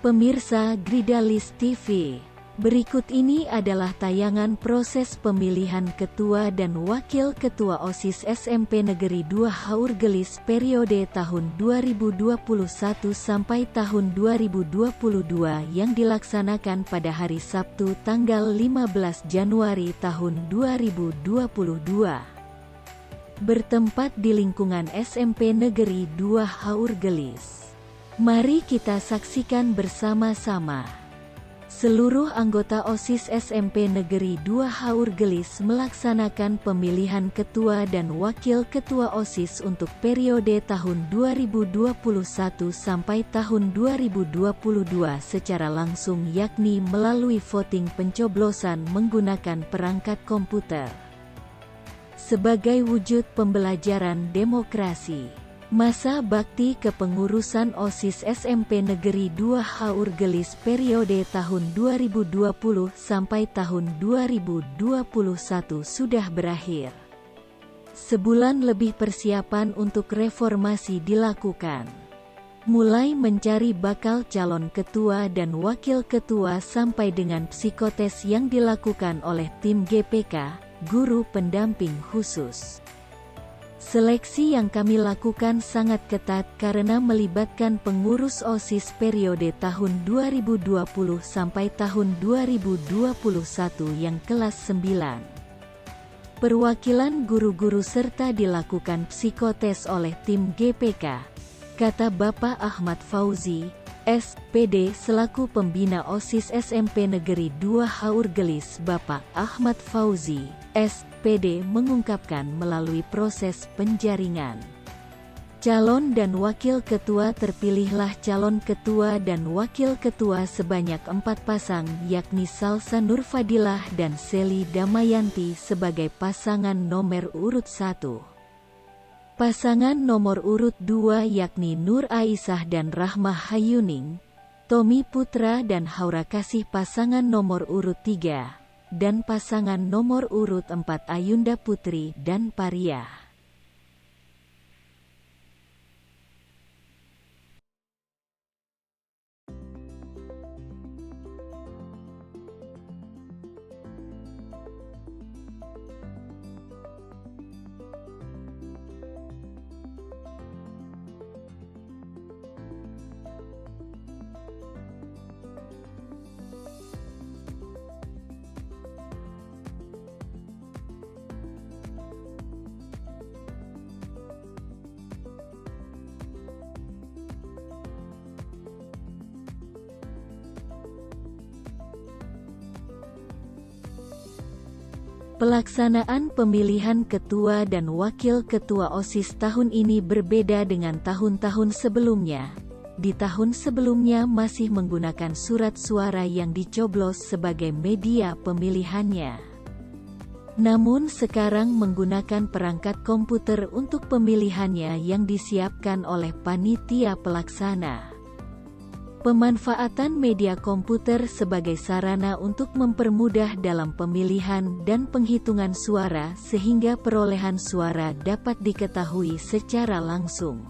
Pemirsa Gridalis TV, berikut ini adalah tayangan proses pemilihan Ketua dan Wakil Ketua OSIS SMP Negeri 2 Haurgelis periode tahun 2021 sampai tahun 2022 yang dilaksanakan pada hari Sabtu tanggal 15 Januari tahun 2022. Bertempat di lingkungan SMP Negeri 2 Haurgelis. Mari kita saksikan bersama-sama. Seluruh anggota OSIS SMP Negeri 2 Haurgelis melaksanakan pemilihan ketua dan wakil ketua OSIS untuk periode tahun 2021 sampai tahun 2022 secara langsung, yakni melalui voting pencoblosan menggunakan perangkat komputer. Sebagai wujud pembelajaran demokrasi. Masa bakti kepengurusan OSIS SMP Negeri 2 Haurgelis periode tahun 2020 sampai tahun 2021 sudah berakhir. Sebulan lebih persiapan untuk reformasi dilakukan. Mulai mencari bakal calon ketua dan wakil ketua sampai dengan psikotes yang dilakukan oleh tim GPK, guru pendamping khusus. Seleksi yang kami lakukan sangat ketat karena melibatkan pengurus OSIS periode tahun 2020 sampai tahun 2021 yang kelas 9. Perwakilan guru-guru serta dilakukan psikotes oleh tim GPK, kata Bapak Ahmad Fauzi, SPD selaku pembina OSIS SMP Negeri 2 Haurgelis. Bapak Ahmad Fauzi, SPD mengungkapkan melalui proses penjaringan calon dan wakil ketua terpilihlah calon ketua dan wakil ketua sebanyak 4 pasang, yakni Salsa Nurfadilah dan Seli Damayanti sebagai pasangan nomor urut 1. Pasangan nomor urut 2 yakni Nur Aisyah dan Rahmah Hayuning, Tommy Putra dan Haura Kasih pasangan nomor urut 3. Dan pasangan nomor urut 4 Ayunda Putri dan Paria. Pelaksanaan pemilihan ketua dan wakil ketua OSIS tahun ini berbeda dengan tahun-tahun sebelumnya. Di tahun sebelumnya masih menggunakan surat suara yang dicoblos sebagai media pemilihannya. Namun sekarang menggunakan perangkat komputer untuk pemilihannya yang disiapkan oleh panitia pelaksana. Pemanfaatan media komputer sebagai sarana untuk mempermudah dalam pemilihan dan penghitungan suara sehingga perolehan suara dapat diketahui secara langsung.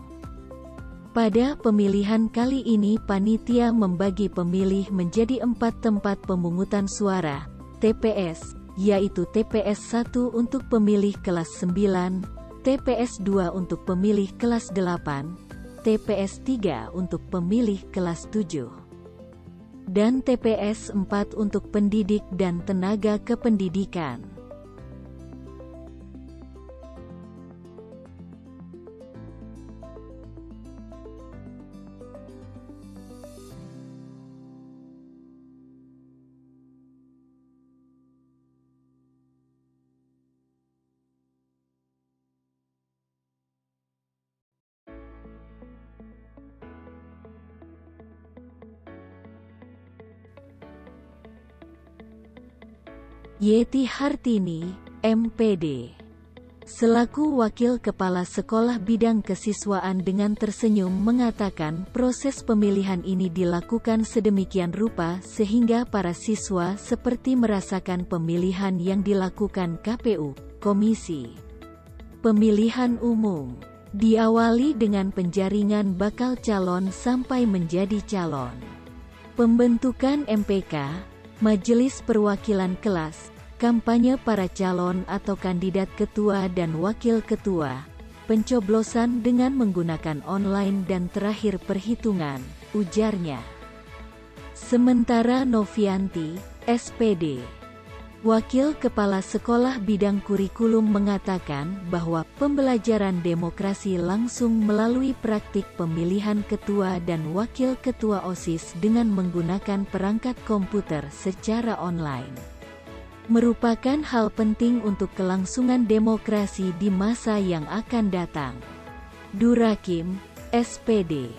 Pada pemilihan kali ini panitia membagi pemilih menjadi 4 tempat pemungutan suara, TPS, yaitu TPS 1 untuk pemilih kelas 9, TPS 2 untuk pemilih kelas 8, TPS 3 untuk pemilih kelas 7, dan TPS 4 untuk pendidik dan tenaga kependidikan. Yeti Hartini, MPD, selaku Wakil Kepala Sekolah Bidang Kesiswaan dengan tersenyum mengatakan proses pemilihan ini dilakukan sedemikian rupa sehingga para siswa seperti merasakan pemilihan yang dilakukan KPU, Komisi Pemilihan Umum. Diawali dengan penjaringan bakal calon sampai menjadi calon. Pembentukan MPK, Majelis Perwakilan Kelas, kampanye para calon atau kandidat ketua dan wakil ketua, pencoblosan dengan menggunakan online dan terakhir perhitungan, ujarnya. Sementara Novianti, SPD, Wakil Kepala Sekolah Bidang Kurikulum mengatakan bahwa pembelajaran demokrasi langsung melalui praktik pemilihan ketua dan wakil ketua OSIS dengan menggunakan perangkat komputer secara online merupakan hal penting untuk kelangsungan demokrasi di masa yang akan datang. Durakim, SPD,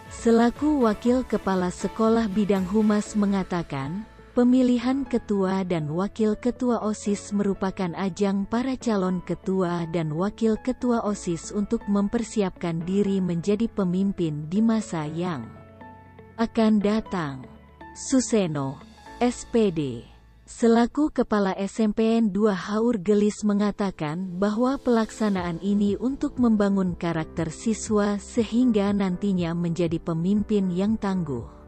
selaku Wakil Kepala Sekolah Bidang Humas mengatakan, pemilihan ketua dan wakil ketua OSIS merupakan ajang para calon ketua dan wakil ketua OSIS untuk mempersiapkan diri menjadi pemimpin di masa yang akan datang. Suseno, SPD, selaku Kepala SMPN 2 Haur Gelis mengatakan bahwa pelaksanaan ini untuk membangun karakter siswa sehingga nantinya menjadi pemimpin yang tangguh,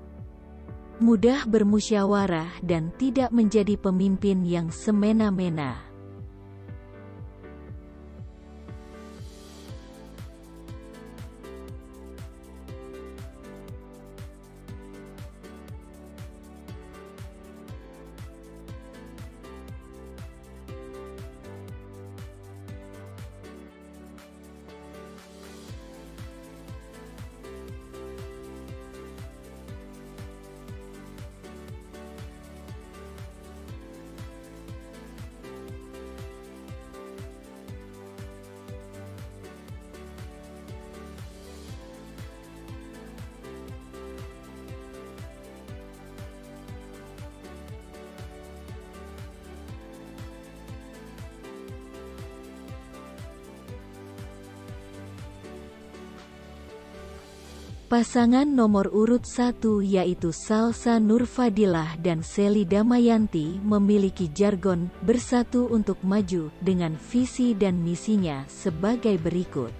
mudah bermusyawarah dan tidak menjadi pemimpin yang semena-mena. Pasangan nomor urut 1 yaitu Salsa Nurfadilah dan Seli Damayanti memiliki jargon bersatu untuk maju dengan visi dan misinya sebagai berikut.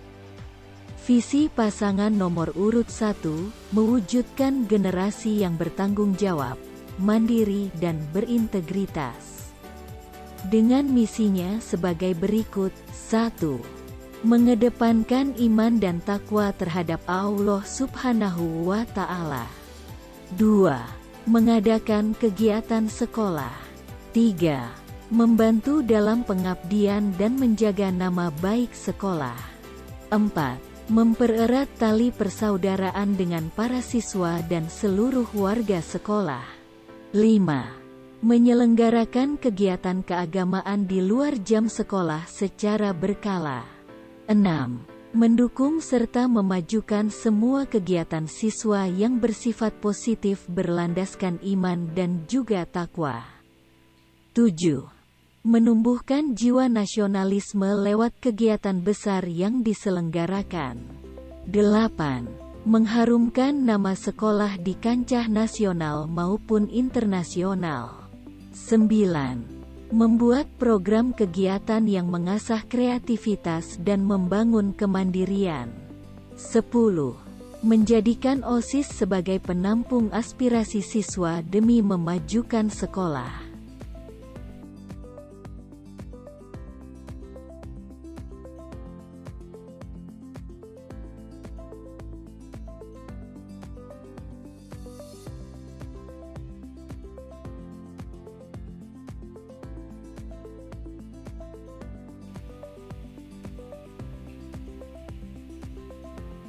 Visi pasangan nomor urut 1, mewujudkan generasi yang bertanggung jawab, mandiri dan berintegritas. Dengan misinya sebagai berikut, 1. Mengedepankan iman dan takwa terhadap Allah Subhanahu wa Ta'ala. 2. Mengadakan kegiatan sekolah. 3. Membantu dalam pengabdian dan menjaga nama baik sekolah. 4. Mempererat tali persaudaraan dengan para siswa dan seluruh warga sekolah. 5. Menyelenggarakan kegiatan keagamaan di luar jam sekolah secara berkala. 6. Mendukung serta memajukan semua kegiatan siswa yang bersifat positif berlandaskan iman dan juga takwa. 7. Menumbuhkan jiwa nasionalisme lewat kegiatan besar yang diselenggarakan. 8. Mengharumkan nama sekolah di kancah nasional maupun internasional. 9. Membuat program kegiatan yang mengasah kreativitas dan membangun kemandirian. 10. Menjadikan OSIS sebagai penampung aspirasi siswa demi memajukan sekolah.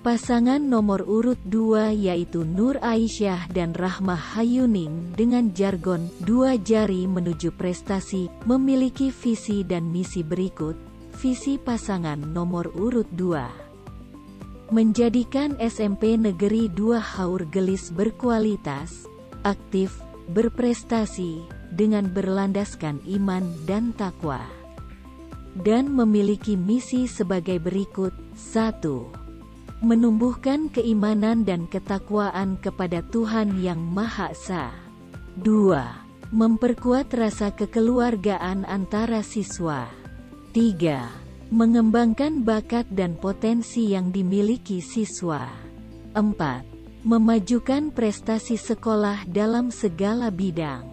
Pasangan nomor urut 2 yaitu Nur Aisyah dan Rahmah Hayuning dengan jargon dua jari menuju prestasi memiliki visi dan misi berikut. Visi pasangan nomor urut 2: menjadikan SMP Negeri 2 Haur Gelis berkualitas, aktif, berprestasi, dengan berlandaskan iman dan takwa. Dan memiliki misi sebagai berikut. 1. Menumbuhkan keimanan dan ketakwaan kepada Tuhan Yang Maha Esa. 2. Memperkuat rasa kekeluargaan antara siswa. 3. Mengembangkan bakat dan potensi yang dimiliki siswa. 4. Memajukan prestasi sekolah dalam segala bidang.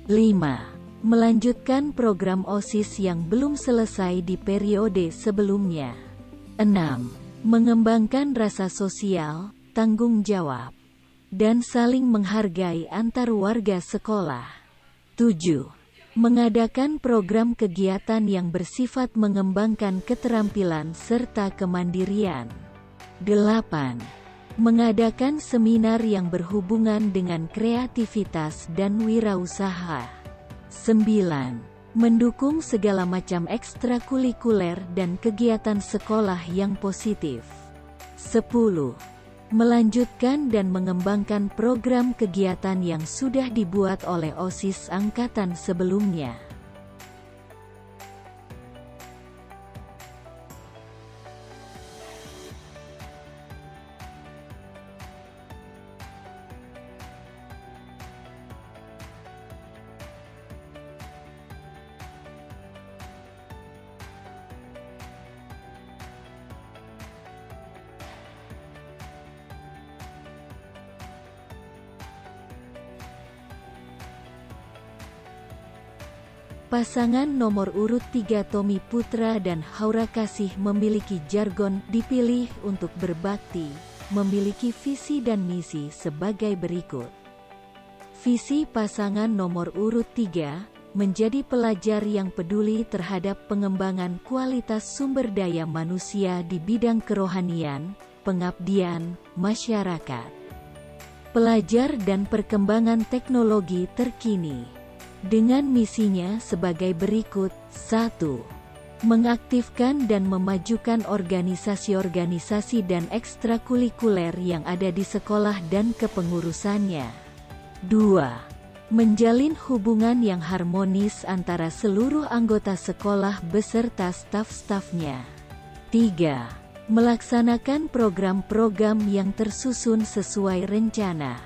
5. Melanjutkan program OSIS yang belum selesai di periode sebelumnya. 6. Mengembangkan rasa sosial, tanggung jawab, dan saling menghargai antar warga sekolah. 7. Mengadakan program kegiatan yang bersifat mengembangkan keterampilan serta kemandirian. 8. Mengadakan seminar yang berhubungan dengan kreativitas dan wirausaha. 9. Mendukung segala macam ekstrakurikuler dan kegiatan sekolah yang positif. 10. Melanjutkan dan mengembangkan program kegiatan yang sudah dibuat oleh OSIS angkatan sebelumnya. Pasangan nomor urut 3 Tommy Putra dan Haura Kasih memiliki jargon dipilih untuk berbakti, memiliki visi dan misi sebagai berikut. Visi pasangan nomor urut 3, menjadi pelajar yang peduli terhadap pengembangan kualitas sumber daya manusia di bidang kerohanian, pengabdian, masyarakat. Pelajar dan perkembangan teknologi terkini. Dengan misinya sebagai berikut. 1. Mengaktifkan dan memajukan organisasi-organisasi dan ekstrakurikuler yang ada di sekolah dan kepengurusannya. 2. Menjalin hubungan yang harmonis antara seluruh anggota sekolah beserta staf-stafnya. 3. Melaksanakan program-program yang tersusun sesuai rencana.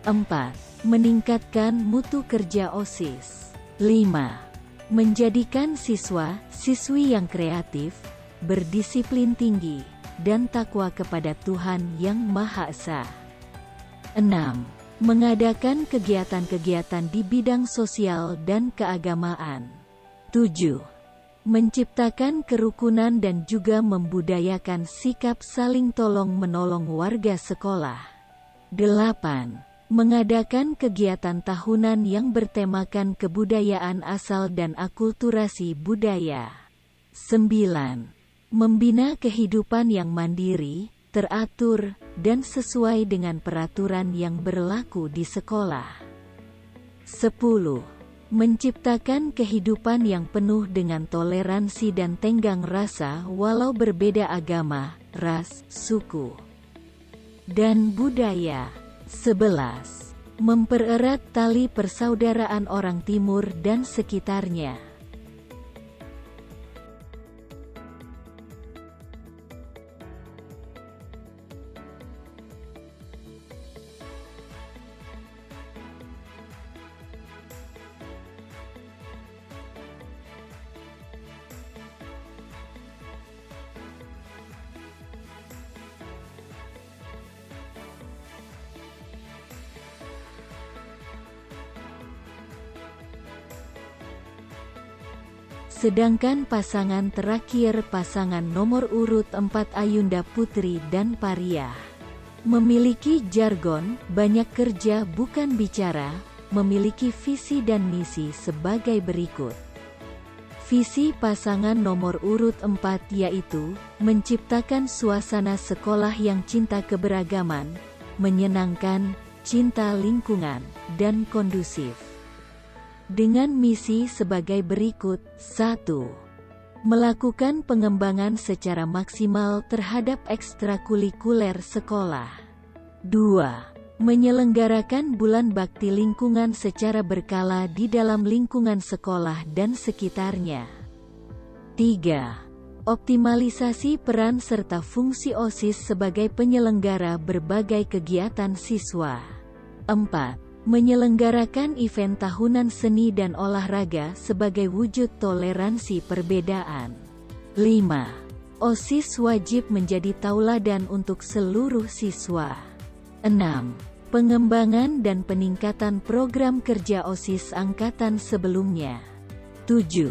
4. Meningkatkan mutu kerja OSIS. 5. Menjadikan siswa-siswi yang kreatif, berdisiplin tinggi, dan takwa kepada Tuhan Yang Maha Esa. 6. Mengadakan kegiatan-kegiatan di bidang sosial dan keagamaan. 7. Menciptakan kerukunan dan juga membudayakan sikap saling tolong-menolong warga sekolah. 8. Mengadakan kegiatan tahunan yang bertemakan kebudayaan asal dan akulturasi budaya. 9. Membina kehidupan yang mandiri, teratur, dan sesuai dengan peraturan yang berlaku di sekolah. 10. Menciptakan kehidupan yang penuh dengan toleransi dan tenggang rasa walau berbeda agama, ras, suku, dan budaya. 11. Mempererat tali persaudaraan orang timur dan sekitarnya. Sedangkan pasangan terakhir pasangan nomor urut 4 Ayunda Putri dan Pariah memiliki jargon banyak kerja bukan bicara, memiliki visi dan misi sebagai berikut. Visi pasangan nomor urut 4 yaitu menciptakan suasana sekolah yang cinta keberagaman, menyenangkan, cinta lingkungan, dan kondusif. Dengan misi sebagai berikut. 1. Melakukan pengembangan secara maksimal terhadap ekstrakurikuler sekolah. 2. Menyelenggarakan bulan bakti lingkungan secara berkala di dalam lingkungan sekolah dan sekitarnya. 3. Optimalisasi peran serta fungsi OSIS sebagai penyelenggara berbagai kegiatan siswa. 4. Menyelenggarakan event tahunan seni dan olahraga sebagai wujud toleransi perbedaan. 5. OSIS wajib menjadi tauladan untuk seluruh siswa. 6. Pengembangan dan peningkatan program kerja OSIS angkatan sebelumnya. 7.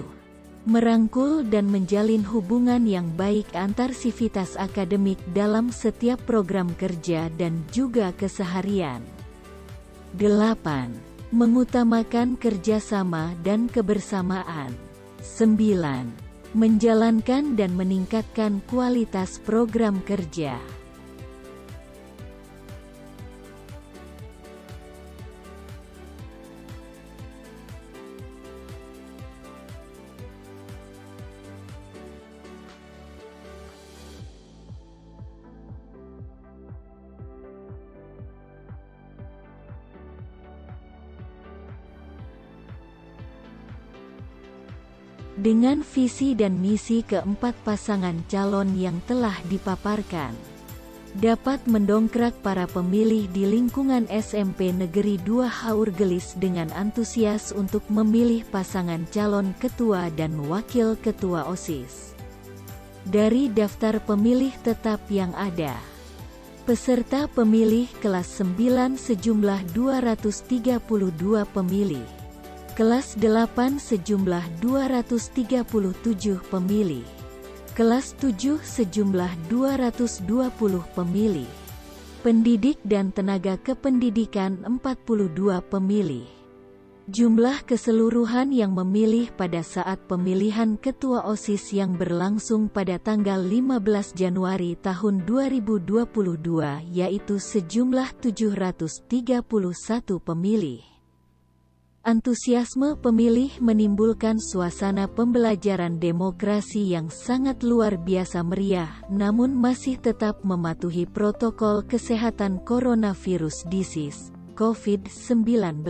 Merangkul dan menjalin hubungan yang baik antar sivitas akademik dalam setiap program kerja dan juga keseharian. 8. Mengutamakan kerjasama dan kebersamaan. 9. Menjalankan dan meningkatkan kualitas program kerja. Dengan visi dan misi keempat pasangan calon yang telah dipaparkan, dapat mendongkrak para pemilih di lingkungan SMP Negeri 2 Haur Gelis dengan antusias untuk memilih pasangan calon ketua dan wakil ketua OSIS. Dari daftar pemilih tetap yang ada, peserta pemilih kelas 9 sejumlah 232 pemilih. Kelas 8 sejumlah 237 pemilih. Kelas 7 sejumlah 220 pemilih. Pendidik dan tenaga kependidikan 42 pemilih. Jumlah keseluruhan yang memilih pada saat pemilihan ketua OSIS yang berlangsung pada tanggal 15 Januari tahun 2022 yaitu sejumlah 731 pemilih. Antusiasme pemilih menimbulkan suasana pembelajaran demokrasi yang sangat luar biasa meriah, namun masih tetap mematuhi protokol kesehatan coronavirus disease, COVID-19.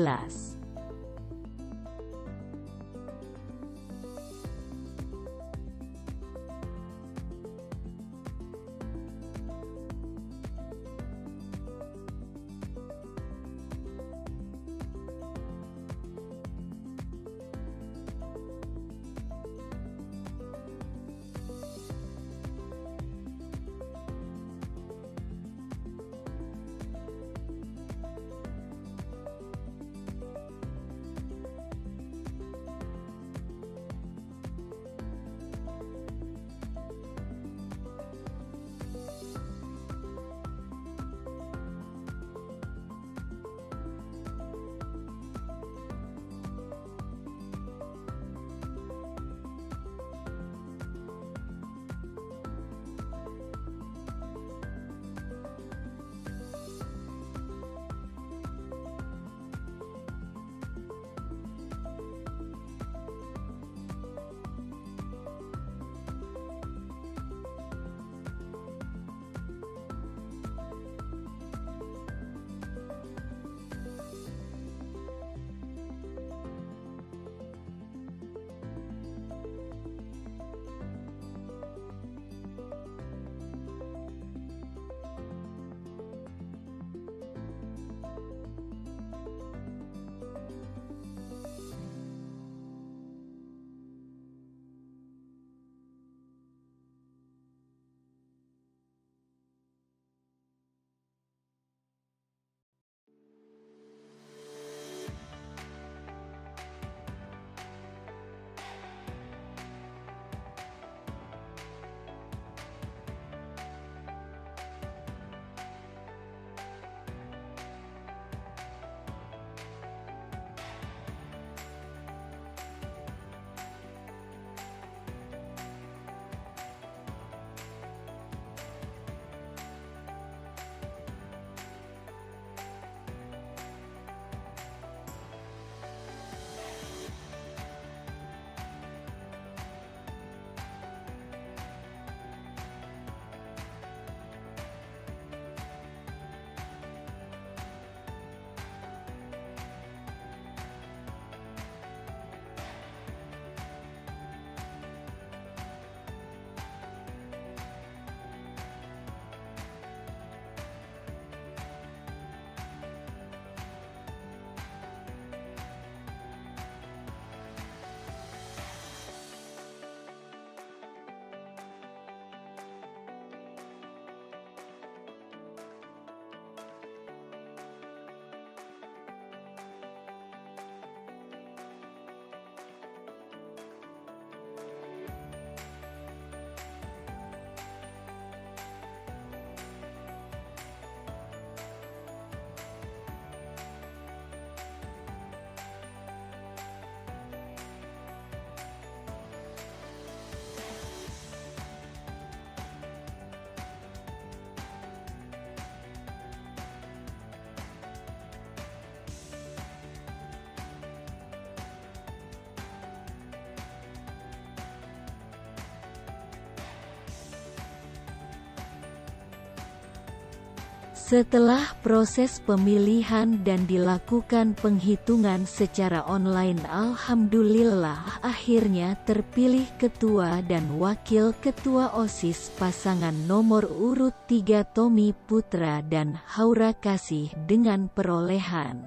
Setelah proses pemilihan dan dilakukan penghitungan secara online, alhamdulillah akhirnya terpilih ketua dan wakil ketua OSIS pasangan nomor urut 3 Tommy Putra dan Haura Kasih dengan perolehan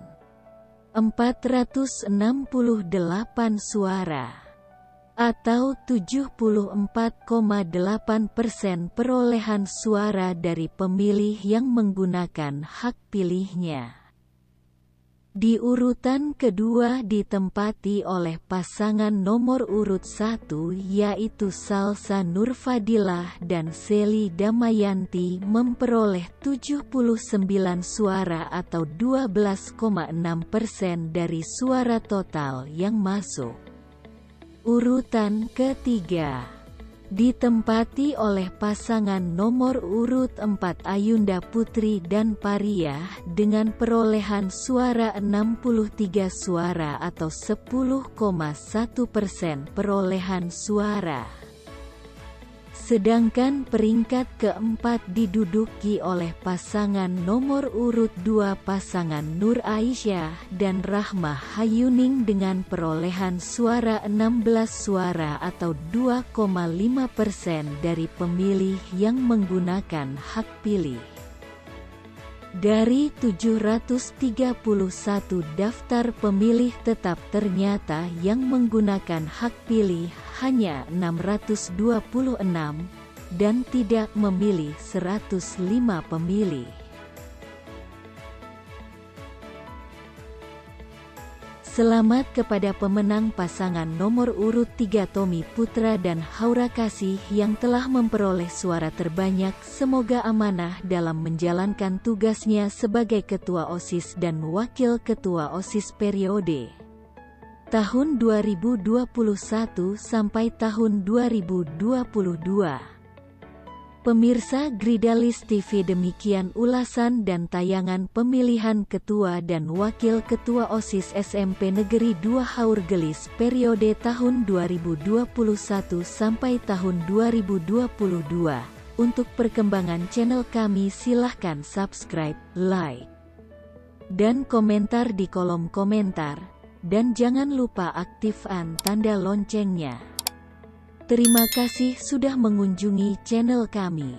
468 suara atau 74,8% perolehan suara dari pemilih yang menggunakan hak pilihnya. Di urutan kedua ditempati oleh pasangan nomor urut 1 yaitu Salsa Nurfadilah dan Seli Damayanti memperoleh 79 suara atau 12,6% dari suara total yang masuk. Urutan ketiga ditempati oleh pasangan nomor urut 4 Ayunda Putri dan Pariah dengan perolehan suara 63 suara atau 10,1% perolehan suara. Sedangkan peringkat keempat diduduki oleh pasangan nomor urut 2 pasangan Nur Aisyah dan Rahmah Hayuning dengan perolehan suara 16 suara atau 2,5% dari pemilih yang menggunakan hak pilih. Dari 731 daftar pemilih tetap ternyata yang menggunakan hak pilih hanya 626 dan tidak memilih 105 pemilih. Selamat kepada pemenang pasangan nomor urut 3 Tommy Putra dan Haura Kasih yang telah memperoleh suara terbanyak. Semoga amanah dalam menjalankan tugasnya sebagai Ketua OSIS dan Wakil Ketua OSIS periode tahun 2021 sampai tahun 2022. Pemirsa Gridalis TV, demikian ulasan dan tayangan pemilihan Ketua dan Wakil Ketua OSIS SMP Negeri 2 Haur Gelis periode tahun 2021 sampai tahun 2022. Untuk perkembangan channel kami silahkan subscribe, like, dan komentar di kolom komentar. Dan jangan lupa aktifkan tanda loncengnya. Terima kasih sudah mengunjungi channel kami.